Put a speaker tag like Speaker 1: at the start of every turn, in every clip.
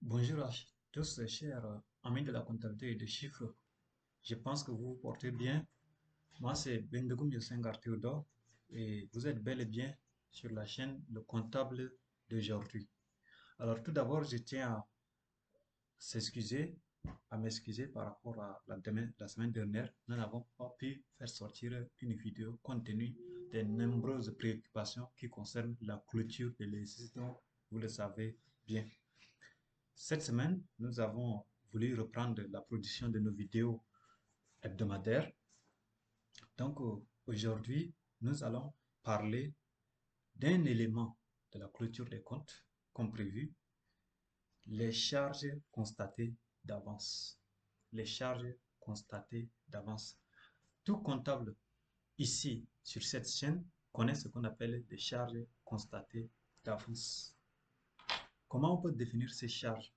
Speaker 1: Bonjour à tous, chers amis de la comptabilité et des chiffres. Je pense que vous vous portez bien. Moi, c'est Bendegoum Senghar Théodore et vous êtes bel et bien sur la chaîne Le Comptable d'aujourd'hui. Alors, tout d'abord, je tiens s'excuser, à m'excuser par rapport à la semaine dernière. Nous n'avons pas pu faire sortir une vidéo compte tenu des nombreuses préoccupations qui concernent la clôture de l'exercice dont vous le savez bien. Cette semaine, nous avons voulu reprendre la production de nos vidéos hebdomadaires. Donc aujourd'hui, nous allons parler d'un élément de la clôture des comptes, comme prévu, les charges constatées d'avance. Les charges constatées d'avance. Tout comptable ici, sur cette chaîne, connaît ce qu'on appelle les charges constatées d'avance. Comment on peut définir ces charges?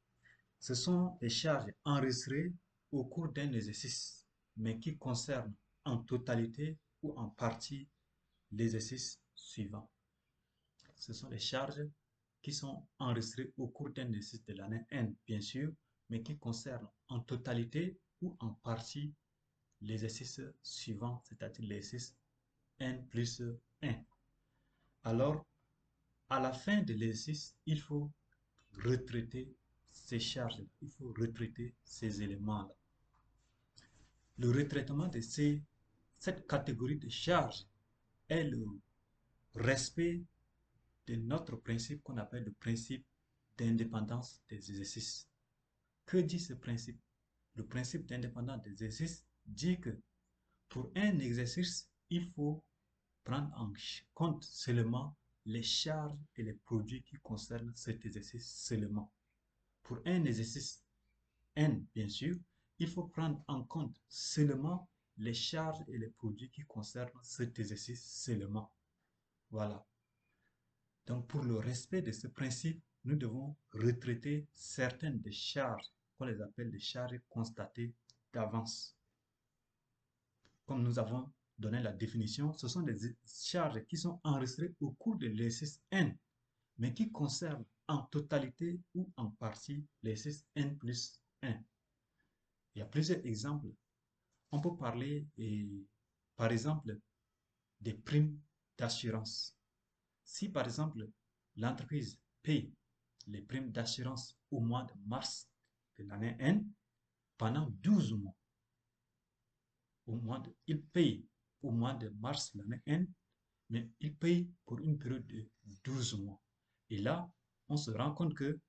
Speaker 1: Ce sont des charges enregistrées au cours d'un exercice, mais qui concernent en totalité ou en partie l'exercice suivant. Ce sont des charges qui sont enregistrées au cours d'un exercice de l'année N, bien sûr, mais qui concernent en totalité ou en partie l'exercice suivant, c'est-à-dire l'exercice N plus 1. Alors, à la fin de l'exercice, il faut retraiter ces charges, il faut retraiter ces éléments-là. Le retraitement de cette catégorie de charges est le respect de notre principe qu'on appelle le principe d'indépendance des exercices. Que dit ce principe? Le principe d'indépendance des exercices dit que pour un exercice, il faut prendre en compte seulement les charges et les produits qui concernent cet exercice seulement. Pour un exercice N, bien sûr, il faut prendre en compte seulement les charges et les produits qui concernent cet exercice seulement. Voilà. Donc, pour le respect de ce principe, nous devons retraiter certaines des charges, qu'on les appelle les charges constatées d'avance. Comme nous avons donné la définition, ce sont des charges qui sont enregistrées au cours de l'exercice N, mais qui concernent en totalité ou en partie l'exercice N plus 1. Il y a plusieurs exemples. On peut parler, par exemple, des primes d'assurance. Si, par exemple, l'entreprise paye les primes d'assurance au mois de mars de l'année N pendant 12 mois, il paye au mois de mars de l'année N, mais il paye pour une période de 12 mois. Et là, on se rend compte que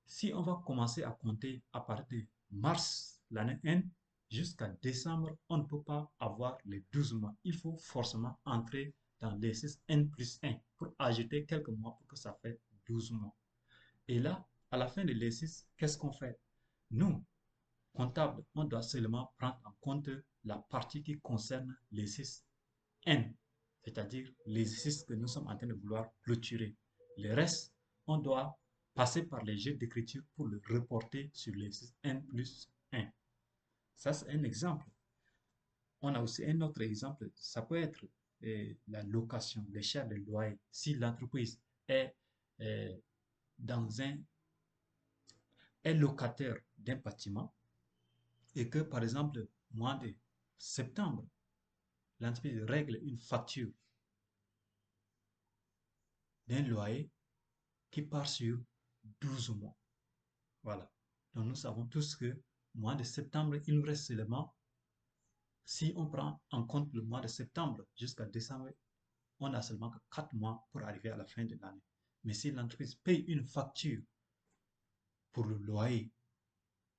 Speaker 1: si on va commencer à compter à partir de mars l'année N jusqu'à décembre, on ne peut pas avoir les 12 mois. Il faut forcément entrer dans l'exercice N plus 1 pour ajouter quelques mois pour que ça fait 12 mois. Et là, à la fin de l'exercice, qu'est-ce qu'on fait? Nous, comptables, on doit seulement prendre en compte la partie qui concerne l'exercice N, c'est-à-dire l'exercice que nous sommes en train de vouloir clôturer. Le reste, on doit passer par les jeux d'écriture pour le reporter sur l'exercice N plus 1. Ça, c'est un exemple. On a aussi un autre exemple. Ça peut être la location, les charges de loyer. Si l'entreprise est euh, dans un est locataire d'un bâtiment et que, par exemple, mois de septembre, l'entreprise règle une facture d'un loyer qui part sur 12 mois. Voilà. Donc nous savons tous que mois de septembre, il nous reste seulement, si on prend en compte le mois de septembre jusqu'à décembre, on a seulement que 4 mois pour arriver à la fin de l'année. Mais si l'entreprise paye une facture pour le loyer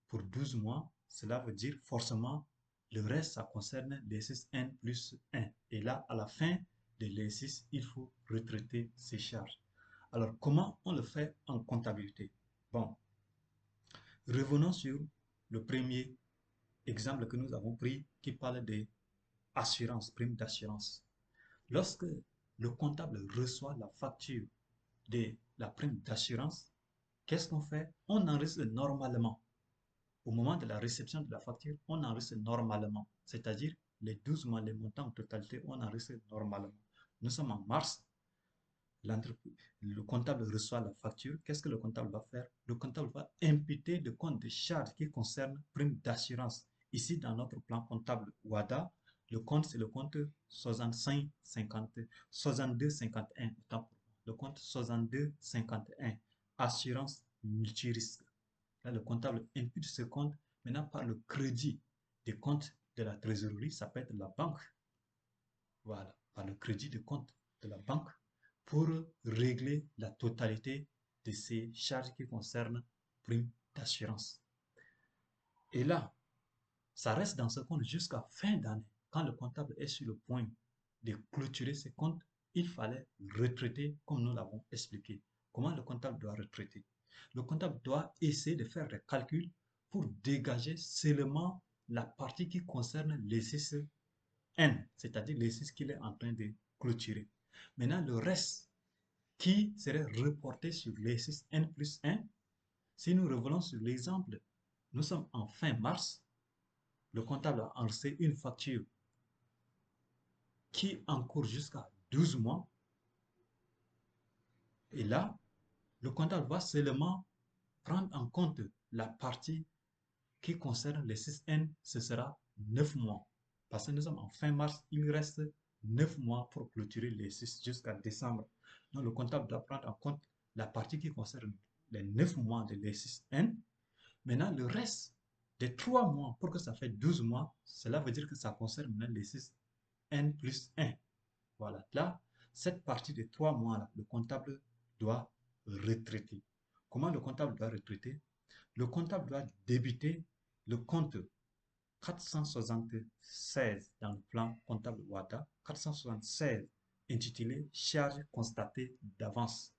Speaker 1: pour 12 mois, cela veut dire forcément le reste, ça concerne l'exercice N plus 1. Et là, à la fin de l'exercice, il faut retraiter ces charges. Alors, comment on le fait en comptabilité? Bon, revenons sur le premier exemple que nous avons pris qui parle de assurance, prime d'assurance. Lorsque le comptable reçoit la facture de la prime d'assurance, qu'est-ce qu'on fait? On enregistre normalement. Au moment de la réception de la facture, on enregistre normalement. C'est-à-dire les 12 mois, les montants en totalité, on enregistre normalement. Nous sommes en mars. le comptable reçoit la facture. Qu'est-ce que le comptable va faire? Le comptable va imputer le compte de charge qui concerne prime d'assurance. Ici, dans notre plan comptable WADA, le compte, c'est le compte 6251. Le compte 6251, assurance multirisque. Là, le comptable impute ce compte maintenant par le crédit des comptes de la trésorerie, ça peut être la banque. Voilà, par le crédit de compte de la banque pour régler la totalité de ces charges qui concernent prime d'assurance. Et là, ça reste dans ce compte jusqu'à fin d'année. Quand le comptable est sur le point de clôturer ses comptes, il fallait retraiter comme nous l'avons expliqué. Comment le comptable doit retraiter? Le comptable doit essayer de faire des calculs pour dégager seulement la partie qui concerne l'exercice N, c'est-à-dire l'exercice qu'il est en train de clôturer. Maintenant, le reste qui serait reporté sur l'exercice N plus 1, si nous revenons sur l'exemple, nous sommes en fin mars, le comptable a enregistré une facture qui encourt jusqu'à 12 mois. Et là, le comptable va seulement prendre en compte la partie qui concerne les 6N, ce sera 9 mois. Parce que nous sommes en fin mars, il reste 9 mois pour clôturer les 6 jusqu'à décembre. Donc, le comptable doit prendre en compte la partie qui concerne les 9 mois de l'exercice-N. Maintenant, le reste des 3 mois, pour que ça fait 12 mois, cela veut dire que ça concerne maintenant l'exercice-N plus 1. Voilà. Là, cette partie de 3 mois-là, le comptable doit retraiter. Comment le comptable doit retraiter? Le comptable doit débiter le compte 476 dans le plan comptable WADA, 476 intitulé Charges constatées d'avance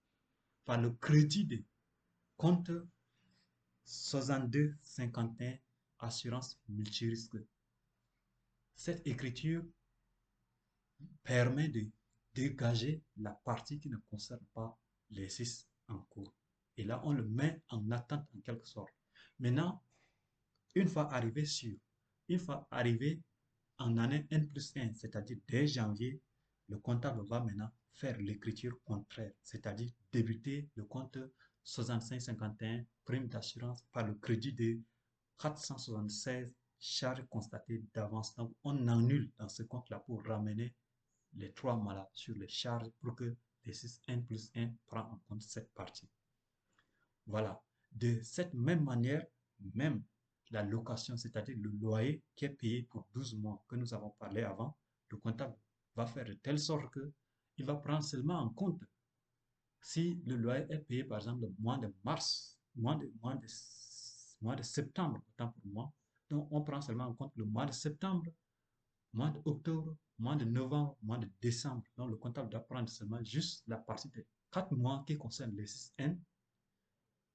Speaker 1: par le crédit de compte 6251 assurance multirisque. Cette écriture permet de dégager la partie qui ne concerne pas l'exercice en cours. Et là, on le met en attente en quelque sorte. Maintenant, une fois arrivé en année N plus 1, c'est-à-dire dès janvier, le comptable va maintenant faire l'écriture contraire, c'est-à-dire débuter le compte 6551 prime d'assurance par le crédit de 476 charges constatées d'avance. Donc, on annule dans ce compte-là pour ramener les 3 mois là sur les charges pour que l'exercice N plus 1 prend en compte cette partie. Voilà. De cette même manière, même la location, c'est-à-dire le loyer qui est payé pour 12 mois que nous avons parlé avant, le comptable va faire de telle sorte que il va prendre seulement en compte si le loyer est payé par exemple le mois de mars, mois de septembre, autant pour moi. Donc on prend seulement en compte le mois de septembre, mois d'octobre, mois de novembre, mois de décembre. Donc le comptable doit prendre seulement juste la partie des 4 mois qui concerne les 6N,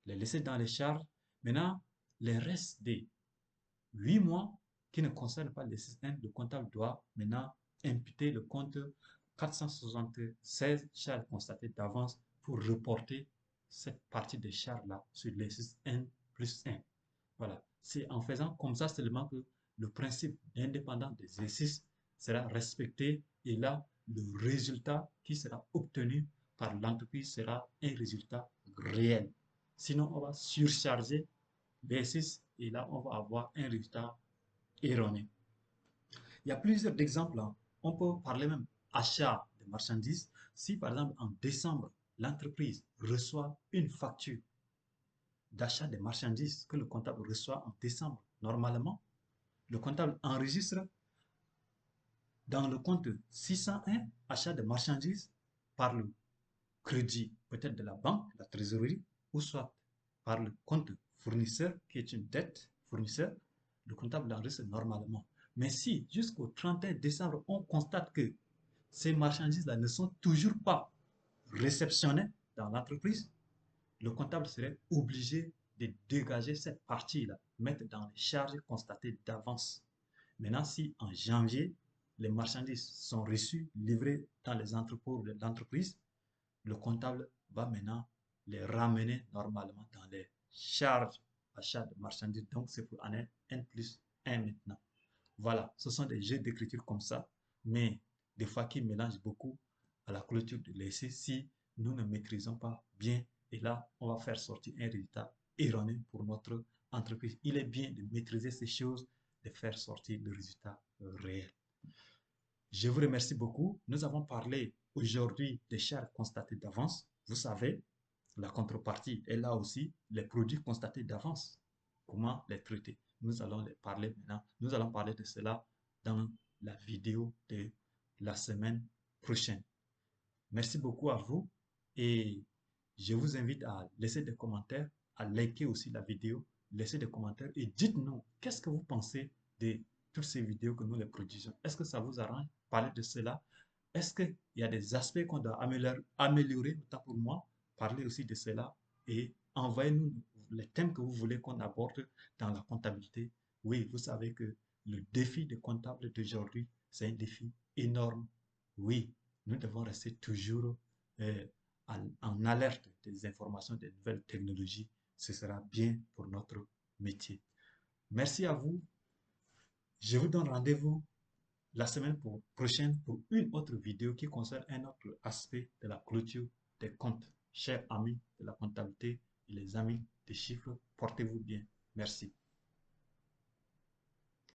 Speaker 1: les laisser dans les charges. Maintenant, les restes des 8 mois qui ne concernent pas les 6N, le comptable doit maintenant imputer le compte 476 charges constatées d'avance pour reporter cette partie des charges-là sur les 6N plus 1. Voilà. C'est en faisant comme ça seulement que le principe d'indépendance des exercices sera respecté et là, le résultat qui sera obtenu par l'entreprise sera un résultat réel. Sinon, on va surcharger l'exercice et là, on va avoir un résultat erroné. Il y a plusieurs exemples. On peut parler même achat de marchandises. Si par exemple en décembre, l'entreprise reçoit une facture d'achat de marchandises que le comptable reçoit en décembre, normalement, le comptable enregistre dans le compte 601 achat de marchandises par le crédit peut-être de la banque, la trésorerie, ou soit par le compte fournisseur qui est une dette fournisseur, le comptable l'enregistre normalement. Mais si jusqu'au 31 décembre, on constate que ces marchandises-là ne sont toujours pas réceptionnées dans l'entreprise, le comptable serait obligé de dégager cette partie-là, mettre dans les charges constatées d'avance. Maintenant, si en janvier, les marchandises sont reçues, livrées dans les entrepôts de l'entreprise, le comptable va maintenant les ramener normalement dans les charges achat de marchandises. Donc, c'est pour année N plus 1 maintenant. Voilà, ce sont des jeux d'écriture comme ça, mais des fois qui mélangent beaucoup à la clôture de l'essai si nous ne maîtrisons pas bien. Et là, on va faire sortir un résultat erroné pour notre entreprise. Il est bien de maîtriser ces choses, de faire sortir le résultat réel. Je vous remercie beaucoup. Nous avons parlé aujourd'hui des charges constatées d'avance. Vous savez, la contrepartie est là aussi, les produits constatés d'avance. Comment les traiter? Nous allons les parler maintenant. Nous allons parler de cela dans la vidéo de la semaine prochaine. Merci beaucoup à vous et je vous invite à laisser des commentaires, à liker aussi la vidéo, laisser des commentaires et dites-nous qu'est-ce que vous pensez de toutes ces vidéos que nous les produisons. Est-ce que ça vous arrange? Parler de cela. Est-ce qu'il y a des aspects qu'on doit améliorer, notamment pour moi? Parler aussi de cela et envoyez-nous les thèmes que vous voulez qu'on aborde dans la comptabilité. Oui, vous savez que le défi de comptable d'aujourd'hui, c'est un défi énorme. Oui, nous devons rester toujours euh, en alerte des informations, des nouvelles technologies. Ce sera bien pour notre métier. Merci à vous. Je vous donne rendez-vous la semaine prochaine pour une autre vidéo qui concerne un autre aspect de la clôture des comptes. Chers amis de la comptabilité et les amis des chiffres, portez-vous bien. Merci.